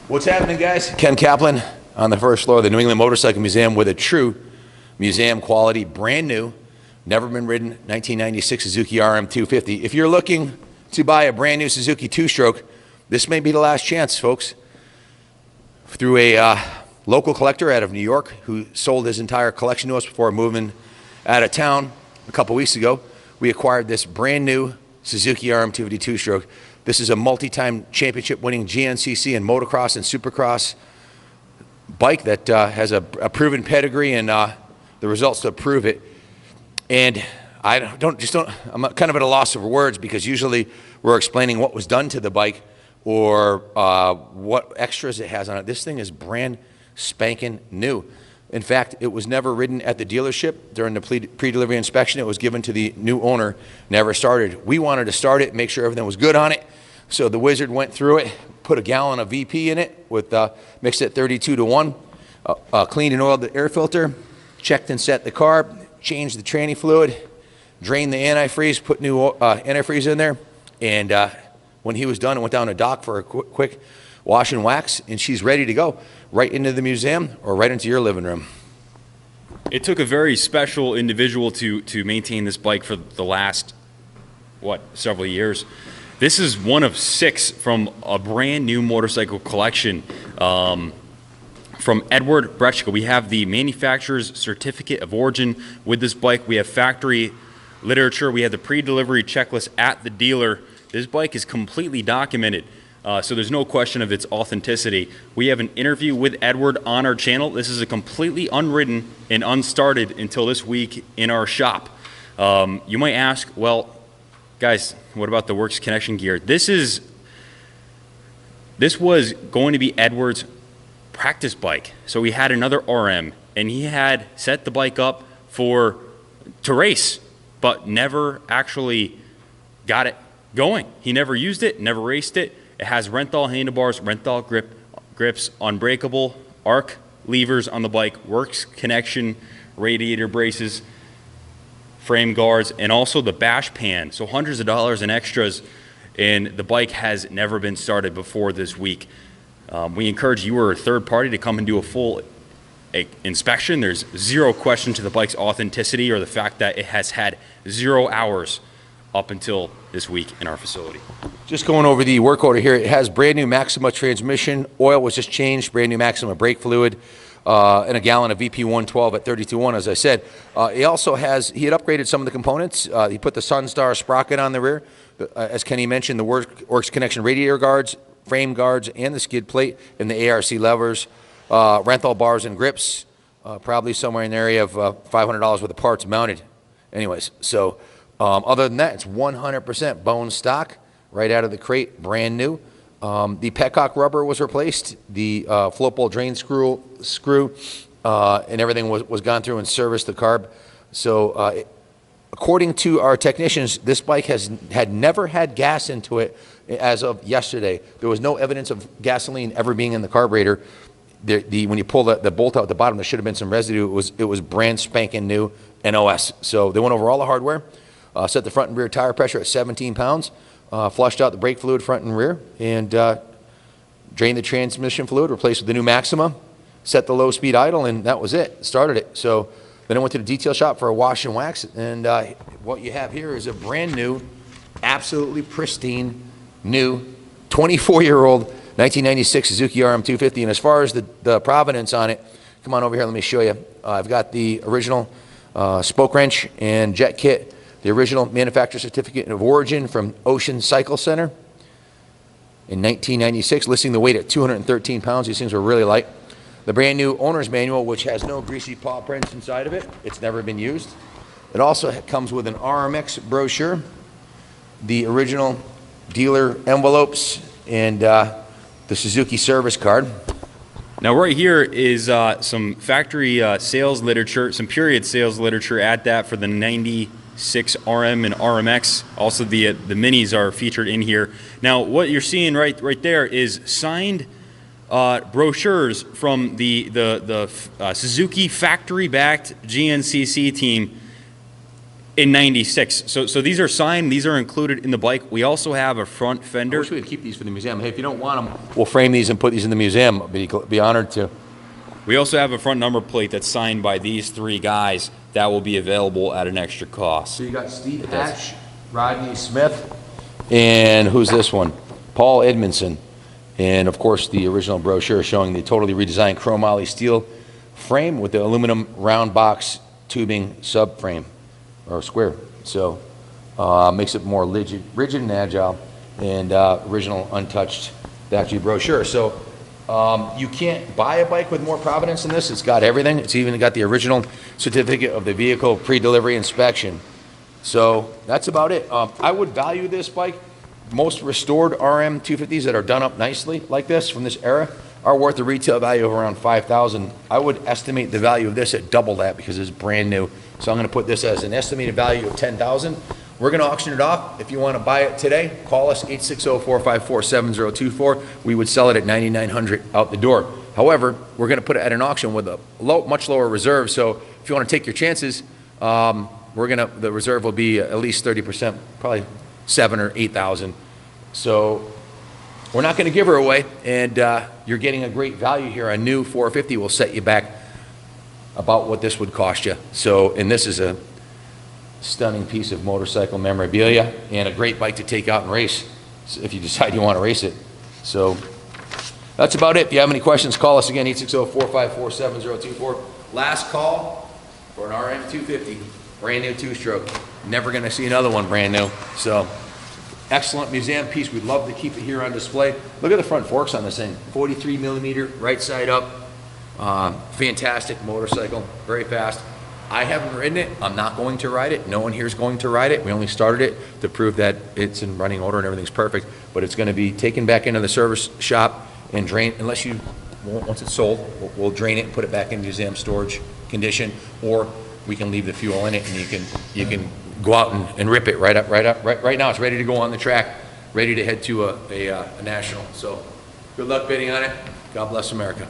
What's happening, guys? Ken Kaplan on the first floor of the New England Motorcycle Museum with a true museum quality, brand new, never been ridden, 1996 Suzuki RM250. If you're looking to buy a brand new Suzuki two-stroke, this may be the last chance, folks. Through a local collector out of New York who sold his entire collection to us before moving out of town a couple weeks ago, we acquired this brand new Suzuki RM250 two-stroke. This is a multi-time championship-winning GNCC and motocross and supercross bike that has a proven pedigree and the results to prove it. And I'm kind of at a loss of words because usually we're explaining what was done to the bike or what extras it has on it. This thing is brand spanking new. In fact, it was never ridden at the dealership during the pre-delivery inspection. It was given to the new owner, never started. We wanted to start it, make sure everything was good on it. So the wizard went through it, put a gallon of VP in it, with mixed it 32-to-1, cleaned and oiled the air filter, checked and set the carb, changed the tranny fluid, drained the antifreeze, put new antifreeze in there, and when he was done, it went down to dock for a quick wash and wax, and she's ready to go right into the museum or right into your living room. It took a very special individual to maintain this bike for the last, several years. This is one of 6 from a brand new motorcycle collection from Edward Brechka. We have the manufacturer's certificate of origin with this bike. We have factory literature. We have the pre-delivery checklist at the dealer. This bike is completely documented, so there's no question of its authenticity. We have an interview with Edward on our channel. This is a completely unridden and unstarted until this week in our shop. You might ask, well, guys, what about the Works Connection gear? This was going to be Edward's practice bike. So he had another RM, and he had set the bike up to race, but never actually got it going. He never used it, never raced it. It has Renthal handlebars, Renthal grips, unbreakable arc levers on the bike, Works Connection radiator braces, frame guards, and also the bash pan. So hundreds of dollars in extras, and the bike has never been started before this week. We encourage you or a third party to come and do a full inspection. There's zero question to the bike's authenticity or the fact that it has had 0 hours up until this week in our facility. Just going over the work order here, it has brand new Maxima transmission, oil was just changed, brand new Maxima brake fluid, and a gallon of VP 112 at 32-1, as I said. He had upgraded some of the components. He put the Sunstar sprocket on the rear. As Kenny mentioned, the Works Connection radiator guards, frame guards, and the skid plate, and the ARC levers, Renthal bars and grips, probably somewhere in the area of $500 worth of parts mounted. Anyways, so other than that, it's 100% bone stock, right out of the crate, brand new. The petcock rubber was replaced, the float bowl drain screw, and everything was gone through and serviced the carb. So according to our technicians, this bike had never had gas into it as of yesterday. There was no evidence of gasoline ever being in the carburetor. When you pull the bolt out at the bottom, there should have been some residue. It was brand spanking new NOS. So they went over all the hardware, set the front and rear tire pressure at 17 pounds, flushed out the brake fluid front and rear, and drained the transmission fluid, replaced with the new Maxima, set the low speed idle, and that was it. Started it. So then I went to the detail shop for a wash and wax, and what you have here is a brand new, absolutely pristine, new, 24-year-old 1996 Suzuki RM250. And as far as the provenance on it, come on over here, let me show you. I've got the original spoke wrench and jet kit, the original manufacturer certificate of origin from Ocean Cycle Center in 1996, listing the weight at 213 pounds. These things were really light. The brand new owner's manual, which has no greasy paw prints inside of it. It's never been used. It also comes with an RMX brochure, the original dealer envelopes, and the Suzuki service card. Now right here is some factory sales literature, some period sales literature at that for the 96 RM and RMX. Also the minis are featured in here. Now what you're seeing right there is signed brochures from the Suzuki factory-backed GNCC team in 96. So these are signed, these are included in the bike. We also have a front I fender. wish we could keep these for the museum. Hey, if you don't want them, we'll frame these and put these in the museum. Be honored to. We also have a front number plate that's signed by these 3 guys that will be available at an extra cost. So you got Steve Hatch, Rodney Smith, and who's this one? Paul Edmondson. And of course, the original brochure showing the totally redesigned chrome moly steel frame with the aluminum round box tubing subframe or square. So makes it more rigid and agile, and original untouched factory brochure. So you can't buy a bike with more provenance than this. It's got everything. It's even got the original certificate of the vehicle pre-delivery inspection. So that's about it. I would value this bike. Most restored RM250s that are done up nicely like this from this era are worth a retail value of around $5,000. I would estimate the value of this at double that because it's brand new. So I'm going to put this as an estimated value of $10,000. We're going to auction it off. If you want to buy it today, call us 860-454-7024. We would sell it at $9,900 out the door. However, we're going to put it at an auction with a much lower reserve. So if you want to take your chances, the reserve will be at least 30%, probably $7,000 or $8,000. So we're not going to give her away, and you're getting a great value here. A new 450 will set you back about what this would cost you. So, and this is a stunning piece of motorcycle memorabilia and a great bike to take out and race if you decide you want to race it. So that's about it. If you have any questions, call us again, 860-454-7024. Last call for an RM250, brand new 2-stroke. Never going to see another one brand new. So excellent museum piece. We'd love to keep it here on display. Look at the front forks on this thing. 43 millimeter, right side up. Fantastic motorcycle, very fast. I haven't ridden it. I'm not going to ride it. No one here is going to ride it. We only started it to prove that it's in running order and everything's perfect. But it's going to be taken back into the service shop and drained, unless you, once it's sold, we'll drain it and put it back in museum storage condition, or we can leave the fuel in it and you can go out and rip it right up. Right now it's ready to go on the track, ready to head to a national. So good luck bidding on it. God bless America.